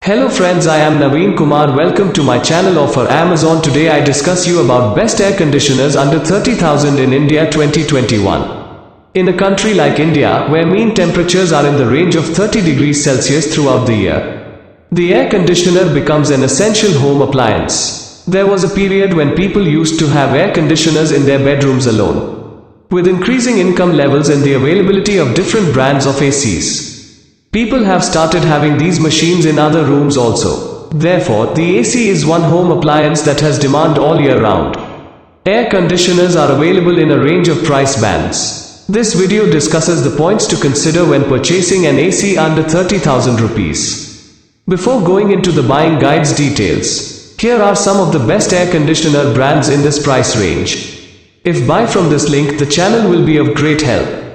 Hello friends, I am Naveen Kumar. Welcome to my channel Offer Amazon. Today I discuss you about best air conditioners under 30,000 in India 2021. In a country like India, where mean temperatures are in the range of 30 degrees Celsius throughout the year, the air conditioner becomes an essential home appliance. There was a period when people used to have air conditioners in their bedrooms alone. With increasing income levels and the availability of different brands of ACs, people have started having these machines in other rooms also. Therefore, the AC is one home appliance that has demand all year round. Air conditioners are available in a range of price bands. This video discusses the points to consider when purchasing an AC under 30,000 rupees. Before going into the buying guides details, here are some of the best air conditioner brands in this price range. If buy from this link, the channel will be of great help.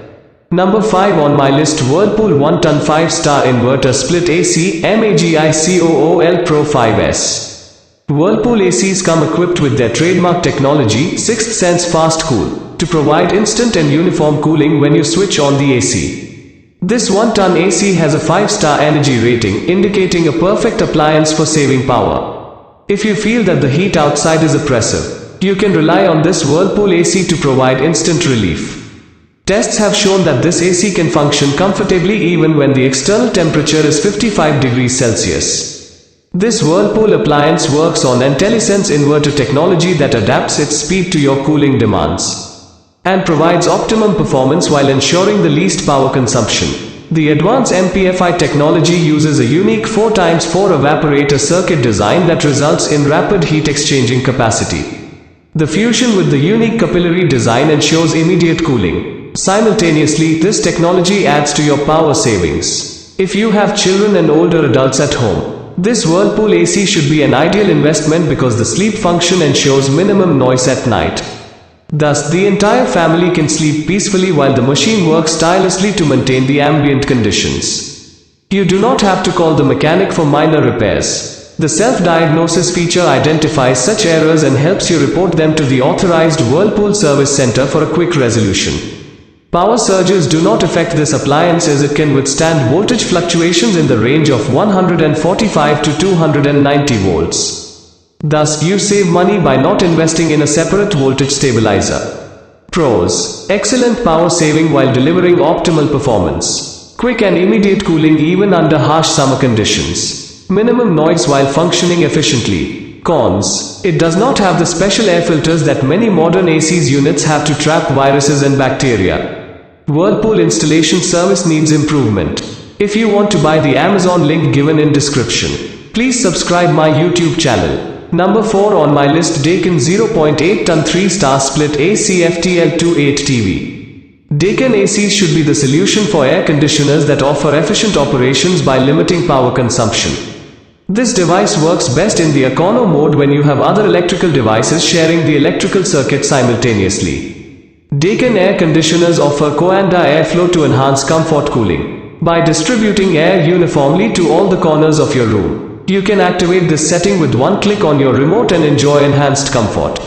Number 5 on my list, Whirlpool 1-ton 5-star inverter split AC MAGICOOL Pro 5S. Whirlpool ACs come equipped with their trademark technology, Sixth Sense Fast Cool, to provide instant and uniform cooling when you switch on the AC. This 1-ton AC has a 5-star energy rating, indicating a perfect appliance for saving power. If you feel that the heat outside is oppressive, you can rely on this Whirlpool AC to provide instant relief. Tests have shown that this AC can function comfortably even when the external temperature is 55 degrees Celsius. This Whirlpool appliance works on IntelliSense inverter technology that adapts its speed to your cooling demands and provides optimum performance while ensuring the least power consumption. The advanced MPFI technology uses a unique 4x4 evaporator circuit design that results in rapid heat exchanging capacity. The fusion with the unique capillary design ensures immediate cooling. Simultaneously, this technology adds to your power savings. If you have children and older adults at home, this Whirlpool AC should be an ideal investment because the sleep function ensures minimum noise at night. Thus, the entire family can sleep peacefully while the machine works tirelessly to maintain the ambient conditions. You do not have to call the mechanic for minor repairs. The self-diagnosis feature identifies such errors and helps you report them to the authorized Whirlpool service center for a quick resolution. Power surges do not affect this appliance as it can withstand voltage fluctuations in the range of 145 to 290 volts. Thus, you save money by not investing in a separate voltage stabilizer. Pros: excellent power saving while delivering optimal performance. Quick and immediate cooling even under harsh summer conditions. Minimum noise while functioning efficiently. Cons: it does not have the special air filters that many modern ACs units have to trap viruses and bacteria. Whirlpool installation service needs improvement. If you want to buy the Amazon link given in description, please subscribe my YouTube channel. Number 4 on my list, Daikin 0.8-ton 3-star split AC FTL28 TV. Daikin ACs should be the solution for air conditioners that offer efficient operations by limiting power consumption. This device works best in the econo mode when you have other electrical devices sharing the electrical circuit simultaneously. Daikin air conditioners offer Coanda airflow to enhance comfort cooling. By distributing air uniformly to all the corners of your room, you can activate this setting with one click on your remote and enjoy enhanced comfort.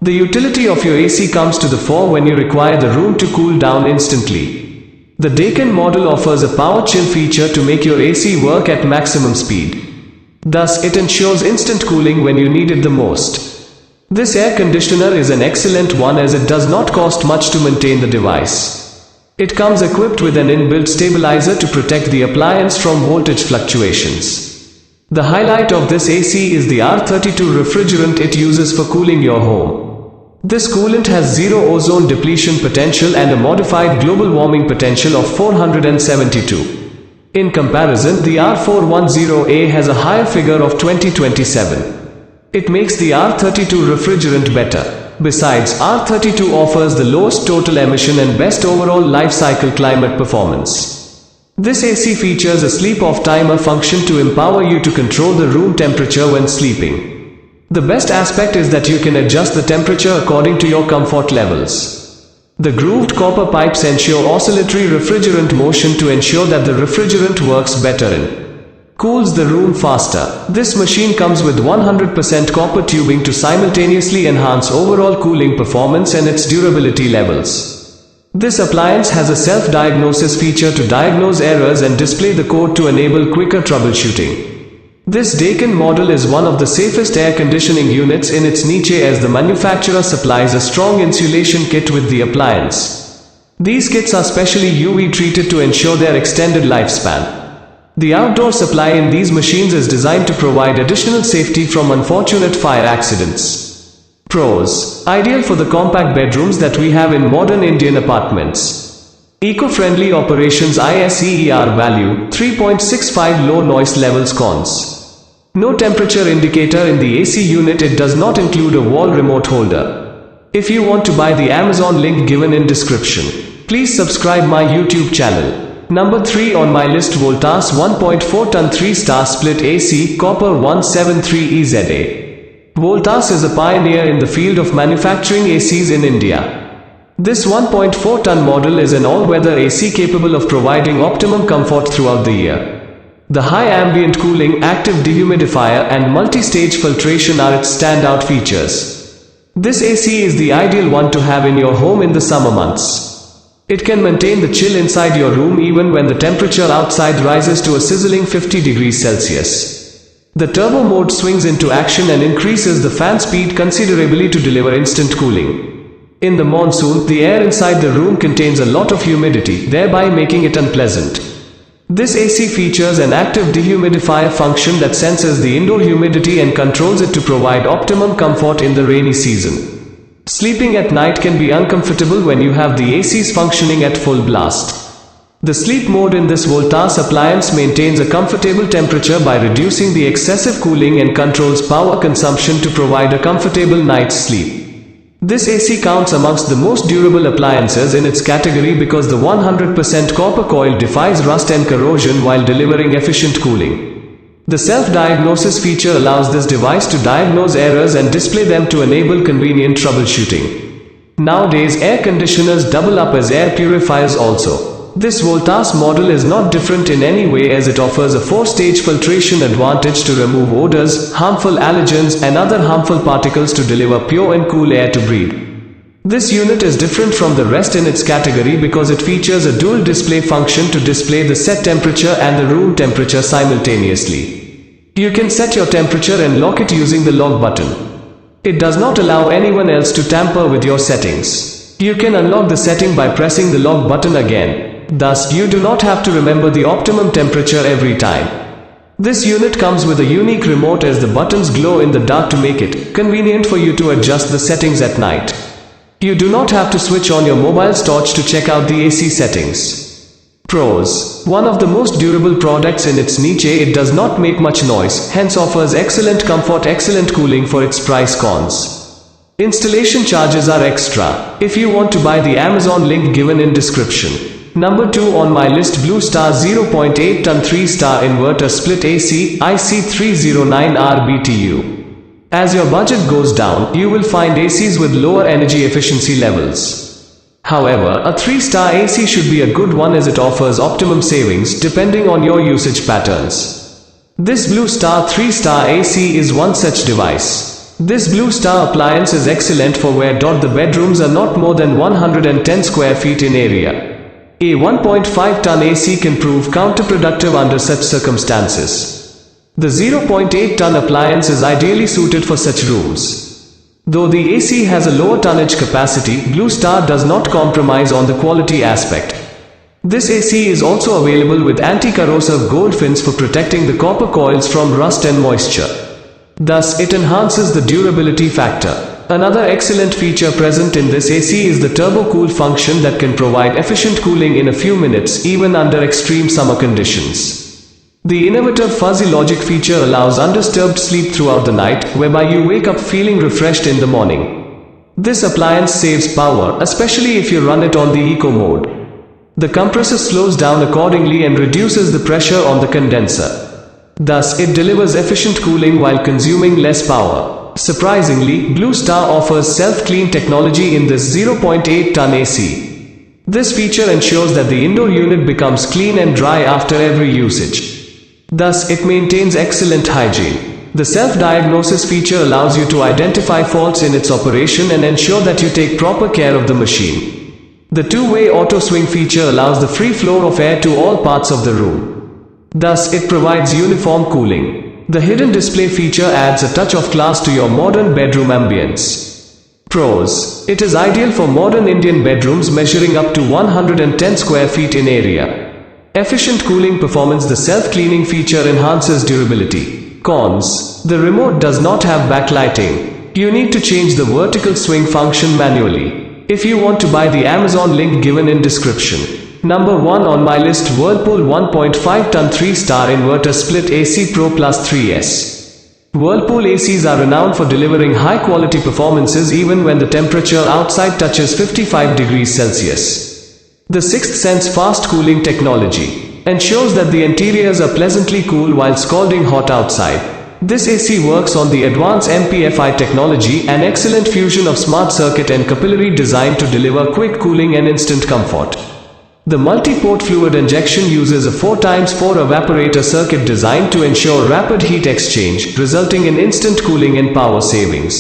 The utility of your AC comes to the fore when you require the room to cool down instantly. The Daikin model offers a power chill feature to make your AC work at maximum speed. Thus, it ensures instant cooling when you need it the most. This air conditioner is an excellent one as it does not cost much to maintain the device. It comes equipped with an inbuilt stabilizer to protect the appliance from voltage fluctuations. The highlight of this AC is the R32 refrigerant it uses for cooling your home. This coolant has zero ozone depletion potential and a modified global warming potential of 472. In comparison, the R410A has a higher figure of 2027. It makes the R32 refrigerant better. Besides, R32 offers the lowest total emission and best overall life cycle climate performance. This AC features a sleep-off timer function to empower you to control the room temperature when sleeping. The best aspect is that you can adjust the temperature according to your comfort levels. The grooved copper pipes ensure oscillatory refrigerant motion to ensure that the refrigerant works better and cools the room faster. This machine comes with 100% copper tubing to simultaneously enhance overall cooling performance and its durability levels. This appliance has a self-diagnosis feature to diagnose errors and display the code to enable quicker troubleshooting. This Daikin model is one of the safest air conditioning units in its niche as the manufacturer supplies a strong insulation kit with the appliance. These kits are specially UV treated to ensure their extended lifespan. The outdoor supply in these machines is designed to provide additional safety from unfortunate fire accidents. Pros: ideal for the compact bedrooms that we have in modern Indian apartments. Eco-friendly operations ISEER value 3.65 low noise levels. Cons: no temperature indicator in the AC unit. It does not include a wall remote holder. If you want to buy the Amazon link given in description, please subscribe my YouTube channel. Number 3 on my list, Voltas 1.4 ton 3-star split AC copper 173EZA. Voltas is a pioneer in the field of manufacturing ACs in India. This 1.4 ton model is an all-weather AC capable of providing optimum comfort throughout the year. The high ambient cooling, active dehumidifier and multi-stage filtration are its standout features. This AC is the ideal one to have in your home in the summer months. It can maintain the chill inside your room even when the temperature outside rises to a sizzling 50 degrees Celsius. The turbo mode swings into action and increases the fan speed considerably to deliver instant cooling. In the monsoon, the air inside the room contains a lot of humidity, thereby making it unpleasant. This AC features an active dehumidifier function that senses the indoor humidity and controls it to provide optimum comfort in the rainy season. Sleeping at night can be uncomfortable when you have the ACs functioning at full blast. The sleep mode in this Voltas appliance maintains a comfortable temperature by reducing the excessive cooling and controls power consumption to provide a comfortable night's sleep. This AC counts amongst the most durable appliances in its category because the 100% copper coil defies rust and corrosion while delivering efficient cooling. The self-diagnosis feature allows this device to diagnose errors and display them to enable convenient troubleshooting. Nowadays, air conditioners double up as air purifiers also. This Voltas model is not different in any way as it offers a 4-stage filtration advantage to remove odors, harmful allergens and other harmful particles to deliver pure and cool air to breathe. This unit is different from the rest in its category because it features a dual display function to display the set temperature and the room temperature simultaneously. You can set your temperature and lock it using the lock button. It does not allow anyone else to tamper with your settings. You can unlock the setting by pressing the lock button again. Thus, you do not have to remember the optimum temperature every time. This unit comes with a unique remote as the buttons glow in the dark to make it convenient for you to adjust the settings at night. You do not have to switch on your mobile's torch to check out the AC settings. Pros: one of the most durable products in its niche. It does not make much noise, hence offers excellent comfort, excellent cooling for its price. Cons: installation charges are extra. If you want to buy the Amazon link given in description. Number 2 on my list, Blue Star 0.8 ton 3-star inverter split AC IC309R BTU. As your budget goes down, you will find ACs with lower energy efficiency levels. However, a 3-star AC should be a good one as it offers optimum savings depending on your usage patterns. This Blue Star 3-star AC is one such device. This Blue Star appliance is excellent for where the bedrooms are not more than 110 square feet in area. A 1.5 ton AC can prove counterproductive under such circumstances. The 0.8 ton appliance is ideally suited for such rooms. Though the AC has a lower tonnage capacity, Blue Star does not compromise on the quality aspect. This AC is also available with anti-corrosive gold fins for protecting the copper coils from rust and moisture. Thus, it enhances the durability factor. Another excellent feature present in this AC is the turbo cool function that can provide efficient cooling in a few minutes even under extreme summer conditions. The innovative fuzzy logic feature allows undisturbed sleep throughout the night, whereby you wake up feeling refreshed in the morning. This appliance saves power, especially if you run it on the eco mode. The compressor slows down accordingly and reduces the pressure on the condenser. Thus, it delivers efficient cooling while consuming less power. Surprisingly, Blue Star offers self-clean technology in this 0.8 ton AC. This feature ensures that the indoor unit becomes clean and dry after every usage. Thus, it maintains excellent hygiene. The self-diagnosis feature allows you to identify faults in its operation and ensure that you take proper care of the machine. The two-way auto swing feature allows the free flow of air to all parts of the room. Thus, it provides uniform cooling. The hidden display feature adds a touch of class to your modern bedroom ambience. Pros: it is ideal for modern Indian bedrooms measuring up to 110 square feet in area. Efficient cooling performance. The self-cleaning feature enhances durability. Cons: the remote does not have backlighting. You need to change the vertical swing function manually. If you want to buy the Amazon link given in description. Number 1 on my list, Whirlpool 1.5 ton 3-star inverter split AC Pro Plus 3S. Whirlpool ACs are renowned for delivering high quality performances even when the temperature outside touches 55 degrees Celsius. The Sixth Sense fast cooling technology ensures that the interiors are pleasantly cool while scalding hot outside. This AC works on the advanced MPFI technology, an excellent fusion of smart circuit and capillary design to deliver quick cooling and instant comfort. The multi-port fluid injection uses a 4x4 evaporator circuit designed to ensure rapid heat exchange, resulting in instant cooling and power savings.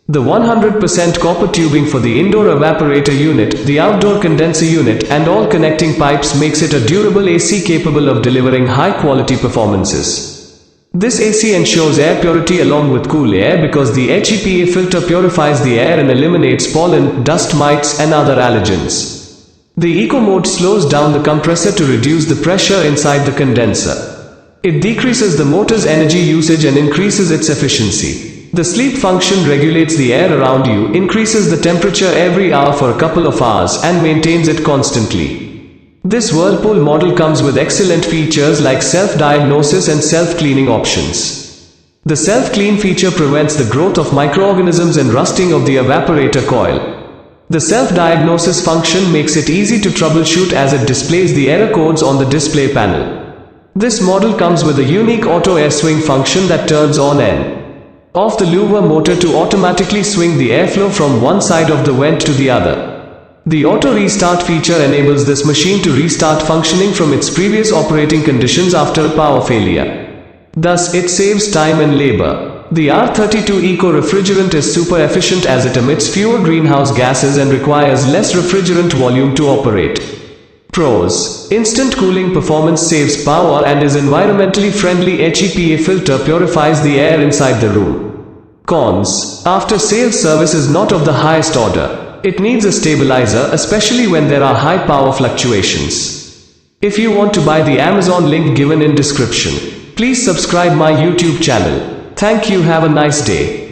The 100% copper tubing for the indoor evaporator unit, the outdoor condenser unit, and all connecting pipes makes it a durable AC capable of delivering high-quality performances. This AC ensures air purity along with cool air because the HEPA filter purifies the air and eliminates pollen, dust mites, and other allergens. The Eco mode slows down the compressor to reduce the pressure inside the condenser. It decreases the motor's energy usage and increases its efficiency. The sleep function regulates the air around you, increases the temperature every hour for a couple of hours, and maintains it constantly. This Whirlpool model comes with excellent features like self-diagnosis and self-cleaning options. The self-clean feature prevents the growth of microorganisms and rusting of the evaporator coil. The self-diagnosis function makes it easy to troubleshoot as it displays the error codes on the display panel. This model comes with a unique auto air swing function that turns on and off the louver motor to automatically swing the airflow from one side of the vent to the other. The auto restart feature enables this machine to restart functioning from its previous operating conditions after a power failure. Thus, it saves time and labor. The R32 Eco refrigerant is super efficient as it emits fewer greenhouse gases and requires less refrigerant volume to operate. Pros: instant cooling performance, saves power and is environmentally friendly. HEPA filter purifies the air inside the room. Cons: after sales service is not of the highest order. It needs a stabilizer, especially when there are high power fluctuations. If you want to buy the Amazon link given in description, please subscribe my YouTube channel. Thank you. Have a nice day.